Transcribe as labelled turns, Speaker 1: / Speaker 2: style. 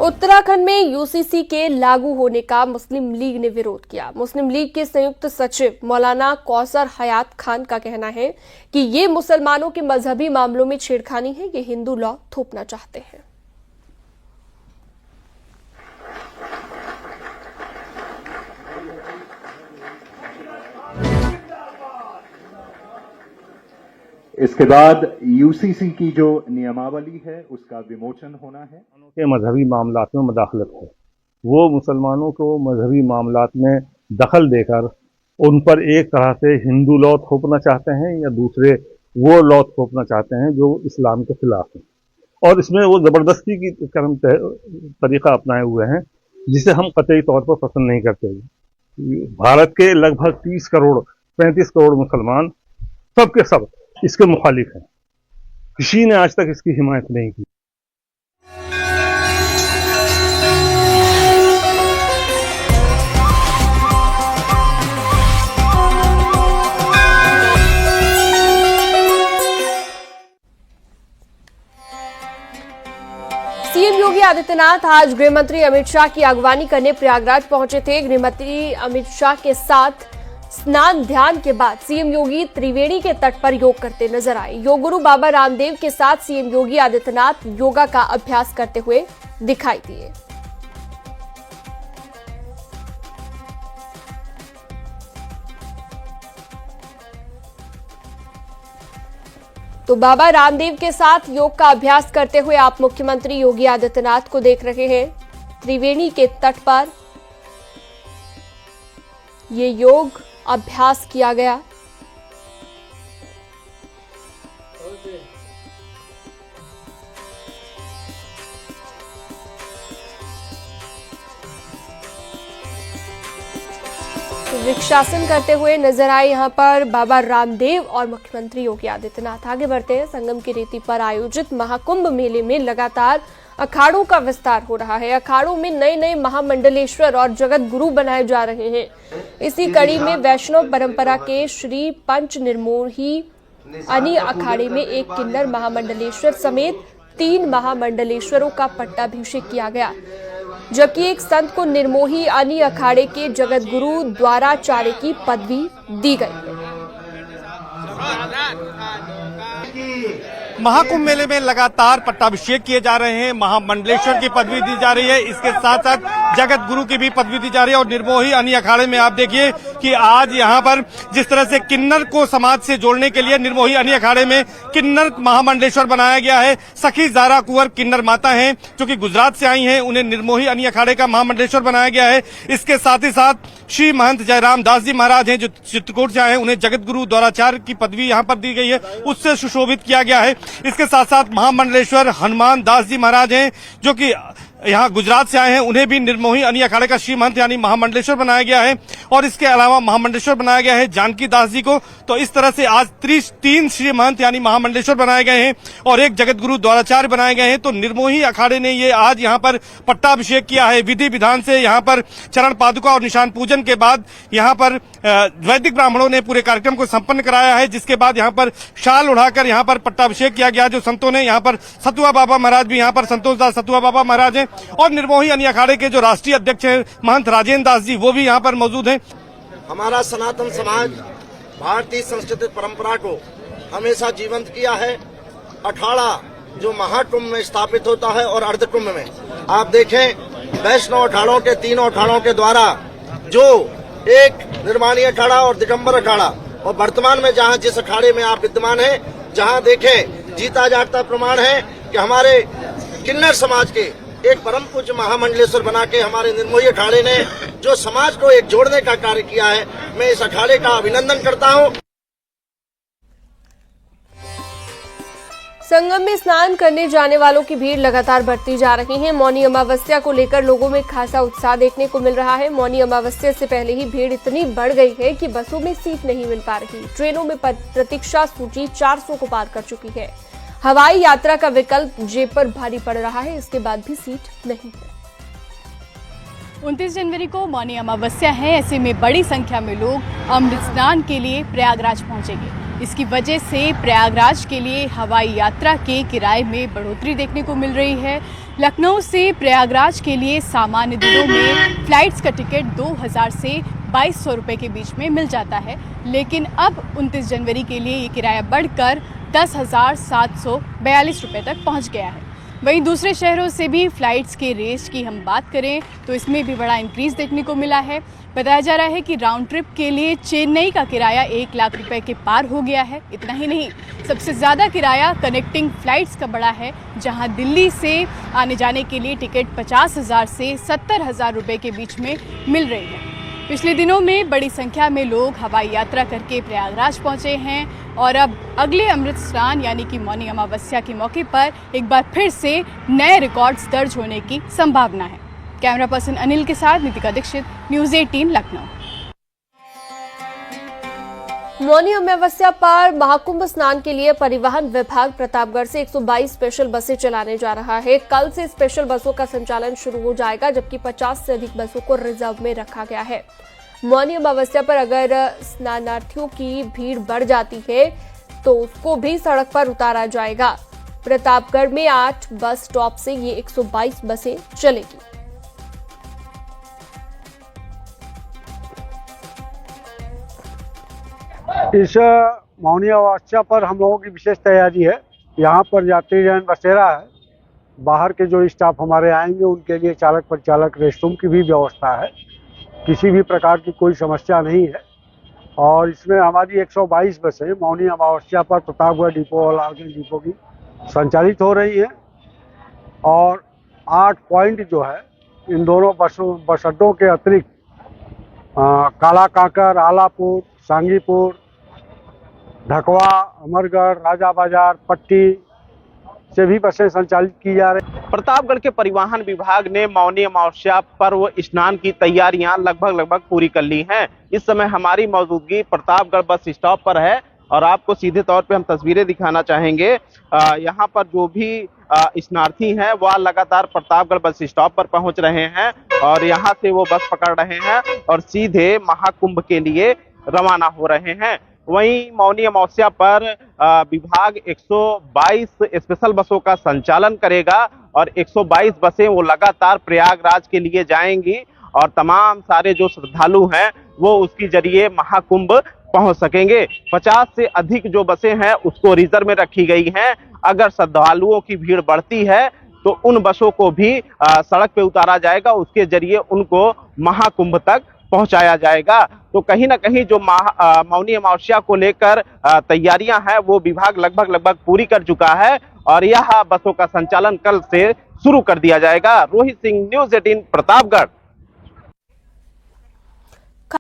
Speaker 1: उत्तराखंड में यूसीसी के लागू होने का मुस्लिम लीग ने विरोध किया। मुस्लिम लीग के संयुक्त सचिव मौलाना कौसर हयात खान का कहना है कि ये मुसलमानों के मजहबी मामलों में छेड़खानी है, ये हिंदू लॉ थोपना चाहते हैं।
Speaker 2: इसके बाद यूसीसी की जो नियमावली है उसका विमोचन होना है।
Speaker 3: के मजहबी मामलात में मदाखलत है, वो मुसलमानों को मजहबी मामलात में दखल देकर उन पर एक तरह से हिंदू लॉ थोपना चाहते हैं या दूसरे वो लॉ थोपना चाहते हैं जो इस्लाम के खिलाफ है। और इसमें वो ज़बरदस्ती की तरीका अपनाए हुए हैं जिसे हम कतई तौर पर पसंद नहीं करते। भारत के लगभग 35 करोड़ मुसलमान सब के सब इसके मुखालिफ हैं। किसी ने आज तक इसकी हिमायत नहीं की।
Speaker 1: सीएम योगी आदित्यनाथ आज गृह मंत्री अमित शाह की अगवानी करने प्रयागराज पहुंचे थे। गृह मंत्री अमित शाह के साथ स्नान ध्यान के बाद सीएम योगी त्रिवेणी के तट पर योग करते नजर आए। योग गुरु बाबा रामदेव के साथ सीएम योगी आदित्यनाथ योगा का अभ्यास करते हुए दिखाई दिए। तो बाबा रामदेव के साथ योग का अभ्यास करते हुए आप मुख्यमंत्री योगी आदित्यनाथ को देख रहे हैं। त्रिवेणी के तट पर ये योग अभ्यास किया गया। वृक्षासन करते हुए नजर आए यहां पर बाबा रामदेव और मुख्यमंत्री योगी आदित्यनाथ। आगे बढ़ते हैं। संगम की रेती पर आयोजित महाकुंभ मेले में लगातार अखाड़ों का विस्तार हो रहा है। अखाड़ों में नए नए महामंडलेश्वर और जगत गुरु बनाए जा रहे हैं। इसी कड़ी में वैष्णव परंपरा के श्री पंच निर्मोही अनि अखाड़े में एक किन्नर महामंडलेश्वर समेत 3 महामंडलेश्वरों का पट्टाभिषेक किया गया, जबकि एक संत को निर्मोही अनि अखाड़े के जगत गुरु द्वाराचार्य की पदवी दी गई है।
Speaker 4: महाकुंभ मेले में लगातार पट्टाभिषेक किए जा रहे हैं, महामंडलेश्वर की पदवी दी जा रही है, इसके साथ साथ जगत गुरु की भी पदवी दी जा रही है। और निर्मोही अनि अखाड़े में आप देखिए कि आज यहाँ पर जिस तरह से किन्नर को समाज से जोड़ने के लिए निर्मोही अनि अखाड़े में किन्नर महामंडलेश्वर बनाया गया है। सखी जारा कुंवर किन्नर माता हैं जो कि गुजरात से आई हैं, उन्हें निर्मोही अनि अखाड़े का महामंडलेश्वर बनाया गया है। इसके साथ ही साथ श्री महंत जयराम दास जी महाराज हैं जो चित्रकूट से आए हैं, उन्हें जगत गुरु द्वाराचार्य की पदवी यहाँ पर दी गई है, उससे सुशोभित किया गया है। इसके साथ साथ महामंडलेश्वर हनुमान दास जी महाराज हैं जो कि यहाँ गुजरात से आए हैं, उन्हें भी निर्मोही अनि अखाड़े का श्री महंत यानी महामंडलेश्वर बनाया गया है। और इसके अलावा महामंडलेश्वर बनाया गया है जानकी दास जी को। तो इस तरह से आज 3 श्री महंत यानी महामंडलेश्वर बनाए गए हैं और एक जगत गुरु द्वाराचार्य बनाए गए हैं। तो निर्मोही अखाड़े ने ये आज यहाँ पर पट्टाभिषेक किया है। विधि विधान से यहाँ पर चरण पादुका और निशान पूजन के बाद यहाँ पर वैदिक ब्राह्मणों ने पूरे कार्यक्रम को संपन्न कराया है, जिसके बाद यहाँ पर शाल उड़ाकर यहाँ पर पट्टाभिषेक किया गया। जो संतों ने यहाँ पर सतुआ बाबा महाराज भी यहाँ पर संतोष दास सतुआ बाबा महाराज हैं और निर्मोही अनि अखाड़े के जो राष्ट्रीय अध्यक्ष हैं महंत राजेंद्र दास जी वो भी यहाँ पर मौजूद हैं।
Speaker 5: हमारा सनातन समाज भारतीय संस्कृति परंपरा को हमेशा जीवंत किया है। अखाड़ा जो महाकुंभ में स्थापित होता है और अर्धकुंभ में आप देखें वैष्णव अखाड़ों के 3 अखाड़ों के द्वारा जो एक निर्माणी अखाड़ा और दिगंबर अखाड़ा और वर्तमान में जहाँ जिस अखाड़े में आप विद्यमान हैं, जहाँ देखें जीता जागता प्रमाण है कि हमारे किन्नर समाज के एक परम पूज्य महामंडलेश्वर बना के हमारे निर्मोही अखाड़े ने जो समाज को एक जोड़ने का कार्य किया है, मैं इस अखाड़े का अभिनंदन करता हूं।
Speaker 1: संगम में स्नान करने जाने वालों की भीड़ लगातार बढ़ती जा रही है। मौनी अमावस्या को लेकर लोगों में खासा उत्साह देखने को मिल रहा है। मौनी अमावस्या से पहले ही भीड़ इतनी बढ़ गई है कि बसों में सीट नहीं मिल पा रही। ट्रेनों में प्रतीक्षा सूची 400 को पार कर चुकी है। हवाई यात्रा का विकल्प जेब पर भारी पड़ रहा है, इसके बाद भी सीट नहीं है।
Speaker 6: 29 जनवरी को मौनी अमावस्या है, ऐसे में बड़ी संख्या में लोग अमृत स्नान के लिए प्रयागराज पहुंचेंगे। इसकी वजह से प्रयागराज के लिए हवाई यात्रा के किराए में बढ़ोतरी देखने को मिल रही है। लखनऊ से प्रयागराज के लिए सामान्य दिनों में फ्लाइट्स का टिकट 2000 से 2200 रुपये के बीच में मिल जाता है, लेकिन अब 29 जनवरी के लिए ये किराया बढ़कर 10,742 रुपये तक पहुंच गया है। वहीं दूसरे शहरों से भी फ्लाइट्स के रेट्स की हम बात करें तो इसमें भी बड़ा इंक्रीज देखने को मिला है। बताया जा रहा है कि राउंड ट्रिप के लिए चेन्नई का किराया 1 लाख रुपए के पार हो गया है। इतना ही नहीं, सबसे ज़्यादा किराया कनेक्टिंग फ्लाइट्स का बढ़ा है, जहां दिल्ली से आने जाने के लिए टिकट 50,000 से 70,000 रुपये के बीच में मिल रही है। पिछले दिनों में बड़ी संख्या में लोग हवाई यात्रा करके प्रयागराज पहुंचे हैं और अब अगले अमृत स्नान यानी कि मौनी अमावस्या के मौके पर एक बार फिर से नए रिकॉर्ड्स दर्ज होने की संभावना है। कैमरा पर्सन अनिल के साथ नितिका दीक्षित, न्यूज़ 18 लखनऊ।
Speaker 1: मौनी अमावस्या पर महाकुंभ स्नान के लिए परिवहन विभाग प्रतापगढ़ से 122 स्पेशल बसें चलाने जा रहा है। कल से स्पेशल बसों का संचालन शुरू हो जाएगा, जबकि 50 से अधिक बसों को रिजर्व में रखा गया है। मौनी अमावस्या पर अगर स्नानार्थियों की भीड़ बढ़ जाती है तो उसको भी सड़क पर उतारा जाएगा। प्रतापगढ़ में 8 बस स्टॉप से ये 122 बसें चलेगी।
Speaker 7: इस मौनी अमावस्या पर हम लोगों की विशेष तैयारी है। यहाँ पर यात्री जन बसेरा है। बाहर के जो स्टाफ हमारे आएंगे उनके लिए चालक परिचालक रेस्टरूम की भी व्यवस्था है। किसी भी प्रकार की कोई समस्या नहीं है। और इसमें हमारी 122 बसें मौनी अमावस्या पर प्रतापगढ़ डिपो और लालगंज डिपो की संचालित हो रही हैं। और 8 पॉइंट जो है इन दोनों बस अड्डों के अतिरिक्त काला काकर, आलापुर, सांगीपुर, ढकवा, अमरगढ़, राजा बाजार, पट्टी से भी बसें संचालित की जा रही हैं।
Speaker 8: प्रतापगढ़ के परिवहन विभाग ने मौनी अमावस्या पर्व स्नान की तैयारियां लगभग पूरी कर ली हैं। इस समय हमारी मौजूदगी प्रतापगढ़ बस स्टॉप पर है और आपको सीधे तौर पे हम तस्वीरें दिखाना चाहेंगे। यहाँ पर जो भी स्नार्थी हैं वह लगातार प्रतापगढ़ बस स्टॉप पर पहुंच रहे हैं और यहाँ से वो बस पकड़ रहे हैं और सीधे महाकुंभ के लिए रवाना हो रहे हैं। वहीं मौनी अमावस्या पर विभाग 122 स्पेशल बसों का संचालन करेगा और 122 बसें वो लगातार प्रयागराज के लिए जाएंगी और तमाम सारे जो श्रद्धालु हैं वो उसके जरिए महाकुंभ पहुंच सकेंगे। 50 से अधिक जो बसें हैं उसको रिजर्व में रखी गई हैं। अगर श्रद्धालुओं की भीड़ बढ़ती है तो उन बसों को भी सड़क पे उतारा जाएगा, उसके जरिए उनको महाकुंभ तक पहुंचाया जाएगा। तो कहीं ना कहीं जो मौनी अमावस्या को लेकर तैयारियां हैं वो विभाग लगभग पूरी कर चुका है और यह बसों का संचालन कल से शुरू कर दिया जाएगा। रोहित सिंह, न्यूज़ 18 प्रतापगढ़।